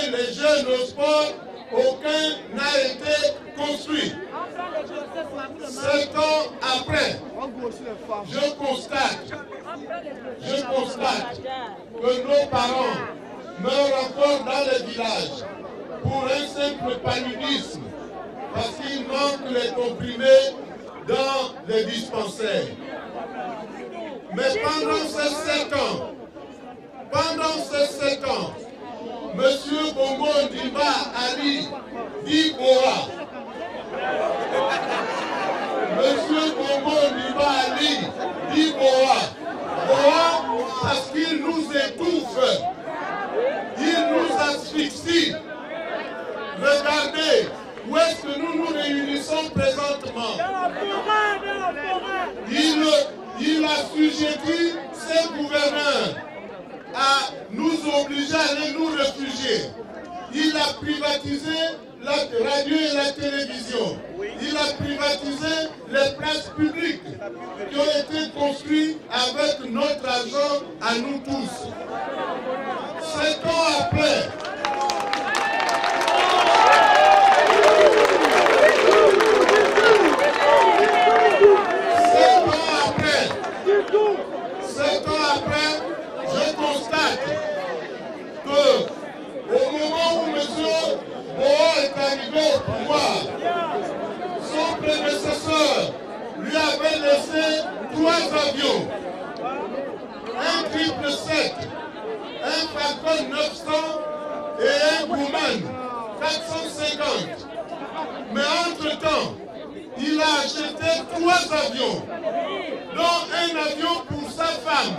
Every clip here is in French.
amener les jeunes au sport, aucun n'a été construit. 7 ans après, je constate que nos parents meurent encore dans les villages pour un simple paludisme, parce qu'il manque les comprimés dans les dispensaires. Mais pendant ces 7 ans, M. Bongo Ndimba Ali Diboa, parce qu'il nous étouffe, il nous asphyxie. Regardez où est-ce que nous nous réunissons présentement. Il assujettit ses gouverneurs à nous obliger à aller nous réfugier. Il a privatisé la radio et la télévision. Il a privatisé les places publiques qui ont été construites avec notre argent à nous tous. 7 ans après, je constate que au moment où M. Boa est arrivé au pouvoir, son prédécesseur lui avait laissé 3 avions, un 777, un Falcon 900 et un Grumman 450. Mais entre-temps, il a acheté 3 avions, dont un avion pour sa femme.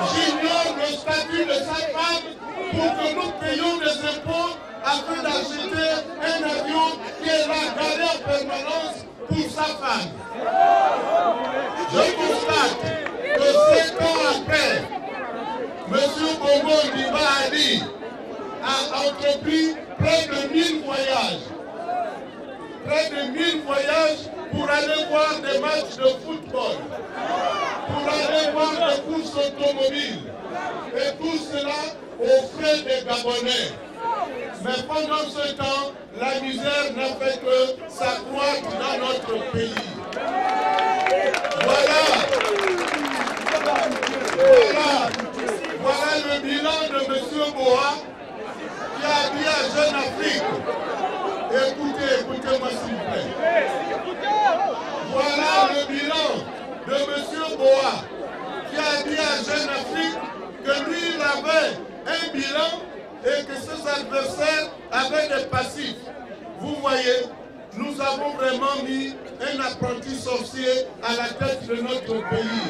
J'ignore le statut de sa femme pour que nous payions des impôts afin d'acheter un avion qui est là garé en permanence pour sa femme. Je constate que 7 ans après, M. Bongo Ndimba Ali a entrepris près de 1000 voyages. Près de 1000 voyages pour aller voir des matchs de football, pour aller voir des courses automobiles, et tout cela aux frais des Gabonais. Mais pendant ce temps, la misère n'a fait que s'accroître dans notre pays. Voilà le bilan de M. Boa qui a dit à Jeune Afrique. Écoutez-moi s'il vous plaît. Voilà le bilan de M. Boa qui a dit à Jeune Afrique que lui il avait un bilan et que ses adversaires avaient des passifs. Vous voyez, nous avons vraiment mis un apprenti sorcier à la tête de notre pays.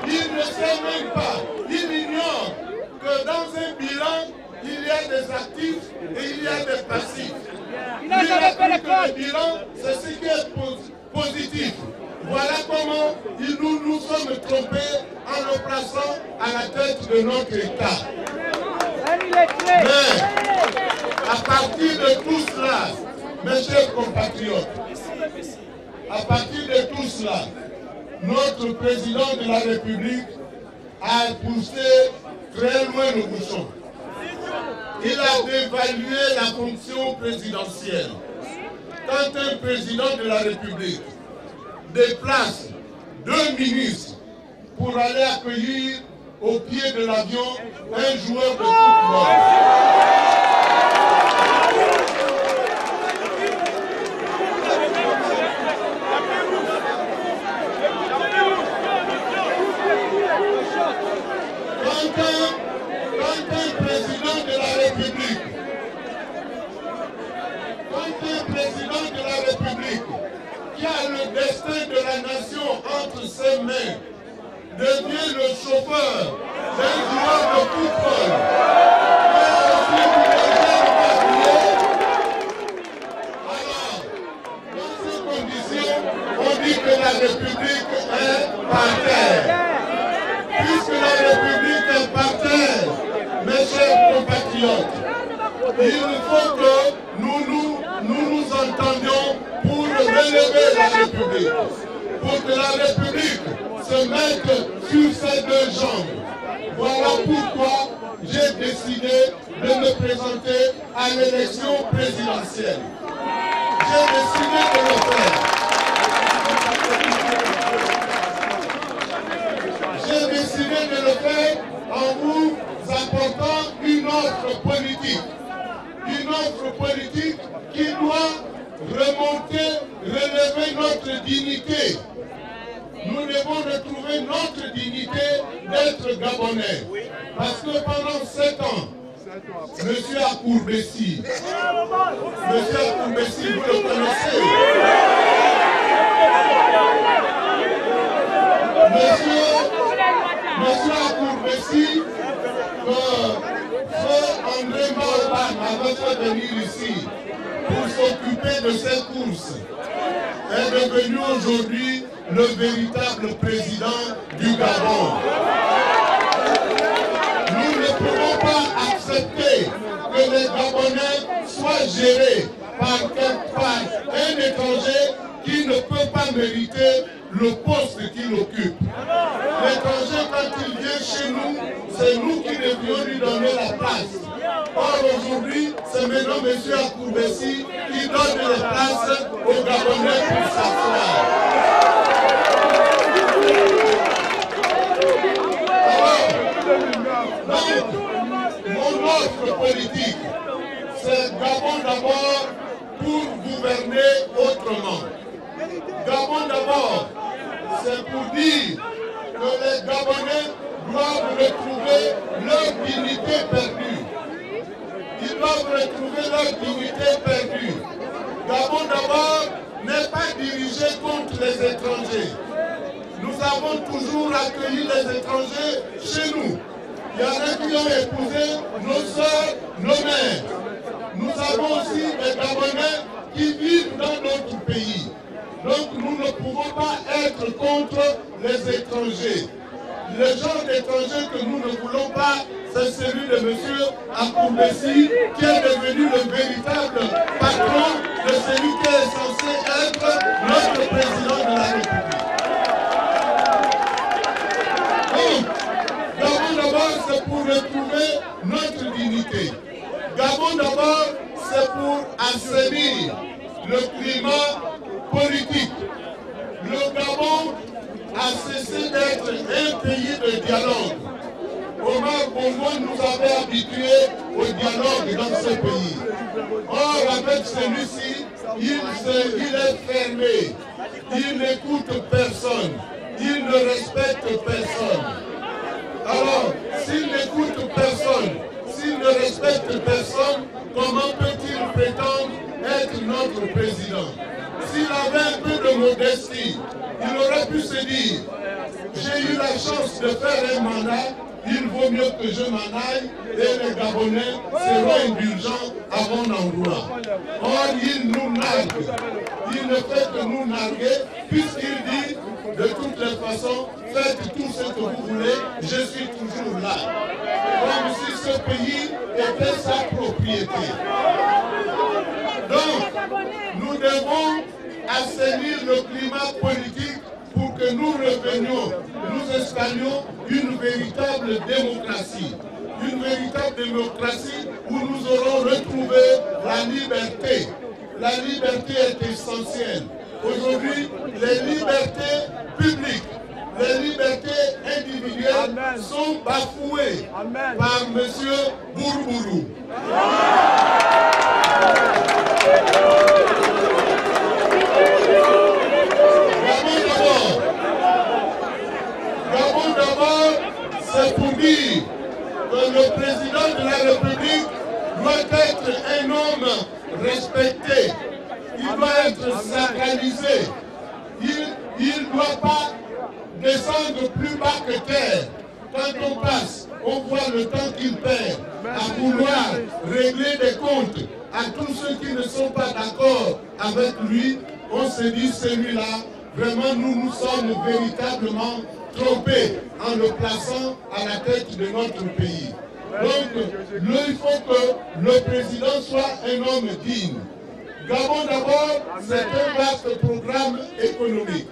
Il ne sait même pas, il ignore que dans un bilan, il y a des actifs et il y a des passifs. Le bilan, c'est ce qui est positif. Voilà comment nous nous sommes trompés en le plaçant à la tête de notre État. Mais, à partir de tout cela, mes chers compatriotes, à partir de tout cela, notre président de la République a poussé très loin le bouchon. Il a dévalué la fonction présidentielle. Quand un président de la République déplace 2 ministres pour aller accueillir au pied de l'avion un joueur de football. Quand un président de la République qui a le destin de la nation entre ses mains devient le chauffeur d'un joueur de football, alors, dans ces conditions, on dit que la République est par terre. Puisque la République est par terre, mes chers compatriotes, il faut que nous entendions pour relever la République, pour que la République se mette sur ses 2 jambes. Voilà pour à l'élection présidentielle. J'ai décidé de le faire. J'ai décidé de le faire en vous apportant une offre politique. Une offre politique qui doit remonter, relever notre dignité. Nous devons retrouver notre dignité d'être Gabonais. Parce que pendant 7 ans, M. Akourbessi, vous le connaissez. Monsieur Akourbessi, Feu André Maoban avait fait venir ici pour s'occuper de ces courses, est devenu aujourd'hui le véritable président du Gabon. Nous ne pouvons pas accepter que les Gabonais soient gérés par un étranger qui ne peut pas mériter le poste qu'il occupe. L'étranger, quand il vient chez nous, c'est nous qui devions lui donner la place. Or, aujourd'hui, c'est maintenant M. Akourbessi qui donne les places aux Gabonais pour s'asseoir. Donc, mon offre politique, c'est Gabon d'abord pour gouverner autrement. Gabon d'abord, c'est pour dire que les Gabonais doivent retrouver leur dignité perdue. Ils doivent retrouver leur dignité perdue. Gabon d'abord n'est pas dirigé contre les étrangers. Nous avons toujours accueilli les étrangers chez nous. Il y en a qui ont épousé nos soeurs, nos mères. Nous avons aussi des Gabonais qui vivent dans notre pays. Donc nous ne pouvons pas être contre les étrangers. Le genre d'étranger que nous ne voulons pas, c'est celui de M. Akourbessi, qui est devenu le véritable patron de celui qui est censé être notre président de la République. Donc, Gabon d'abord, c'est pour retrouver notre dignité. Gabon d'abord, c'est pour assainir le climat politique. Le Gabon a cessé d'être un pays de dialogue. Omar Bongo nous avait habitués au dialogue dans ce pays. Or, avec celui-ci, il est fermé. Il n'écoute personne. Il ne respecte personne. Alors, s'il n'écoute personne, s'il ne respecte personne, comment peut-il prétendre être notre président? S'il avait un peu de modestie, il aurait pu se dire, j'ai eu la chance de faire un mandat, il vaut mieux que je m'en aille et les Gabonais seront indulgents à mon endroit. Or, il nous nargue. Il ne fait que nous narguer puisqu'il dit, de toutes les façons, faites tout ce que vous voulez, je suis toujours là. Comme si ce pays était sa propriété. Donc, nous devons assainir le climat politique pour que nous revenions, nous installions une véritable démocratie. Une véritable démocratie où nous aurons retrouvé la liberté. La liberté est essentielle. Aujourd'hui, les libertés publiques, les libertés individuelles sont bafouées par M. Bourbourou. Gabon d'abord, c'est pour dire que le président de la République doit être un homme respecté. Il doit être sacralisé. Il ne doit pas descendre plus bas que terre. Quand on passe, on voit le temps qu'il perd à vouloir régler des comptes à tous ceux qui ne sont pas d'accord avec lui. On se dit, celui-là, vraiment, nous nous sommes véritablement trompés en le plaçant à la tête de notre pays. Donc, il faut que le président soit un homme digne. Gabon d'abord, c'est un vaste programme économique.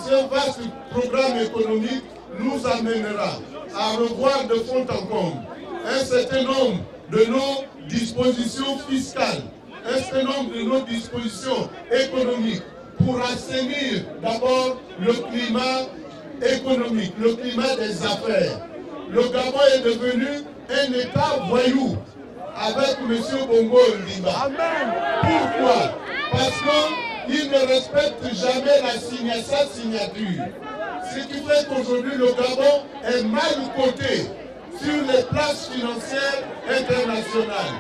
Ce vaste programme économique nous amènera à revoir de fond en comble un certain nombre de nos dispositions fiscales, un certain nombre de nos dispositions économiques pour assainir d'abord le climat économique, le climat des affaires. Le Gabon est devenu un État voyou avec M. Bongo Ondimba. Pourquoi? Parce qu'il ne respecte jamais sa signature. Ce qui fait qu'aujourd'hui le Gabon est mal coté sur les places financières internationales.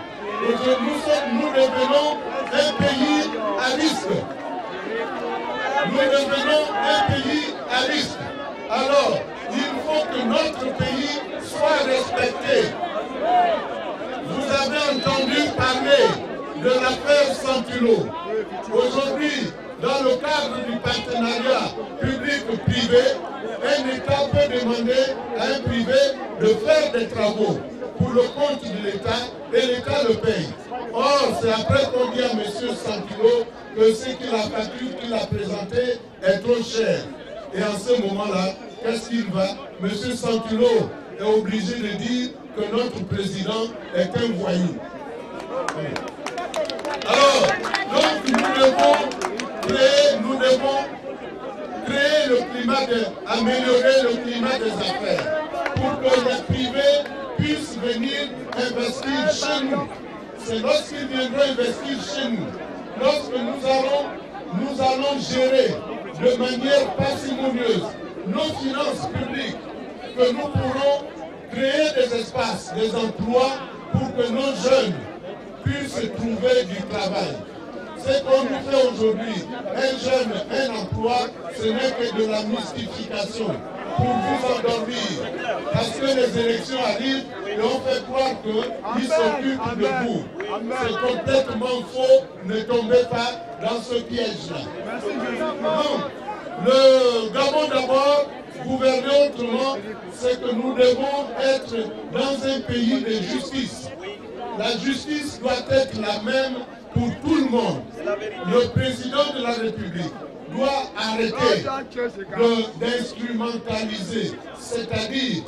Aujourd'hui nous devenons un pays à risque. Nous devenons un pays à risque. Alors, il faut que notre pays soit respecté. Vous avez entendu parler de l'affaire Santulot. Aujourd'hui, dans le cadre du partenariat public-privé, un État peut demander à un privé de faire des travaux pour le compte de l'État et l'État le paye. Or, c'est après qu'on dit à M. Santulot que ce que la facture qu'il a présentée est trop chère. Et en ce moment-là, qu'est-ce qu'il va? M. Santulot est obligé de dire que notre président est un voyou. Alors, donc nous devons créer le climat, améliorer le climat des affaires pour que les privés puissent venir investir chez nous. C'est lorsqu'ils viendront investir chez nous, lorsque nous allons gérer de manière parcimonieuse nos finances publiques, que nous pourrons créer des espaces, des emplois pour que nos jeunes puissent trouver du travail. Ce qu'on nous fait aujourd'hui, un jeune, un emploi, ce n'est que de la mystification pour vous endormir. Parce que les élections arrivent et on fait croire qu'ils s'occupent de vous. C'est complètement faux, ne tombez pas dans ce piège-là. Donc, le Gabon d'abord, gouverner autrement, c'est que nous devons être dans un pays de justice. La justice doit être la même pour tout le monde. Le président de la République doit arrêter d'instrumentaliser, c'est-à-dire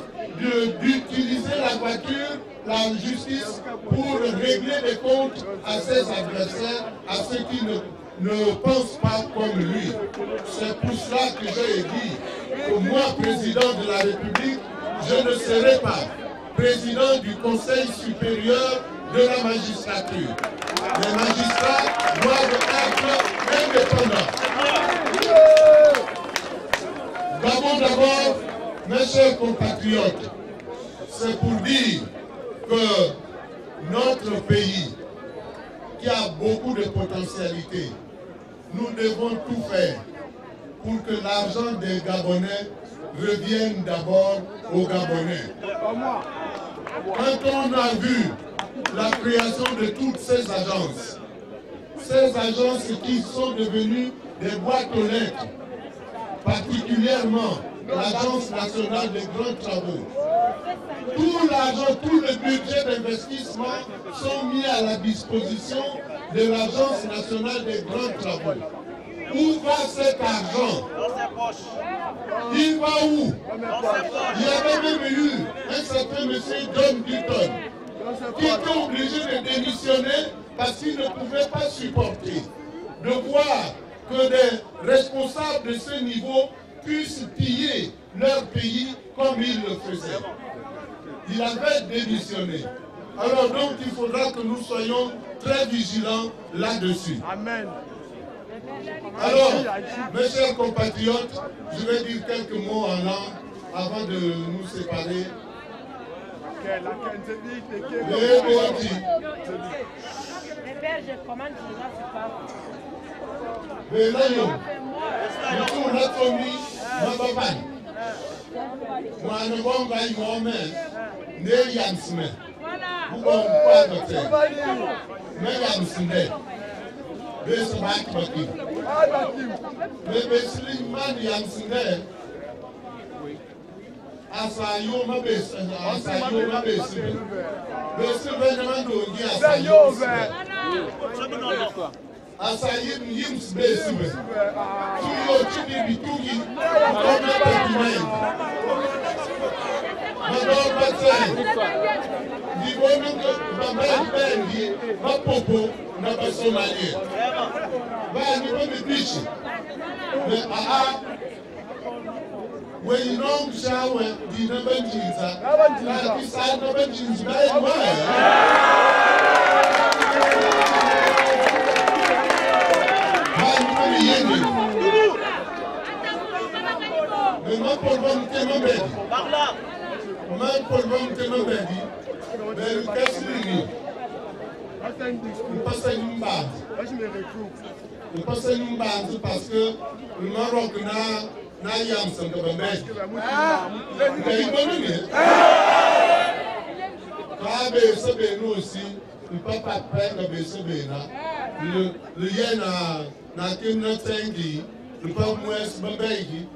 d'utiliser la voiture, la justice, pour régler des comptes à ses adversaires, à ceux qui ne pensent pas comme lui. C'est pour cela que j'ai dit que moi, président de la République, je ne serai pas président du Conseil supérieur de la magistrature. Les magistrats doivent être indépendants. D'abord, mes chers compatriotes, c'est pour dire que notre pays, qui a beaucoup de potentialités, nous devons tout faire pour que l'argent des Gabonais revienne d'abord aux Gabonais. Quand on a vu la création de toutes ces agences qui sont devenues des boîtes aux lettres, particulièrement l'Agence nationale des grands travaux, tout l'argent, tout le budget d'investissement sont mis à la disposition de l'Agence nationale des grands travaux. Où va cet argent? Il va où? Il y avait même eu un certain monsieur John Dutton qui était obligé de démissionner parce qu'il ne pouvait pas supporter de voir que des responsables de ce niveau puissent piller leur pays comme ils le faisaient. Il avait démissionné. Alors donc il faudra que nous soyons très vigilants là-dessus. Amen. Alors, mes chers compatriotes, je vais dire quelques mots en langue avant de nous séparer. Niveau when you know shower, the number jeans, like this side number jeans, very well. Mais moi, pour le moment, c'est mon bébé. Moi, pour le moment, c'est mon bébé. Mais le cas, c'est lui. Il passe à une base. Il passe à une base parce que le Maroc n'a yam sans que mon bébé. Mais il m'a donné. Quand ça nous aussi, il ne peut pas perdre ça. Le yen n'a qu'une 5 le pas moins mon bébé.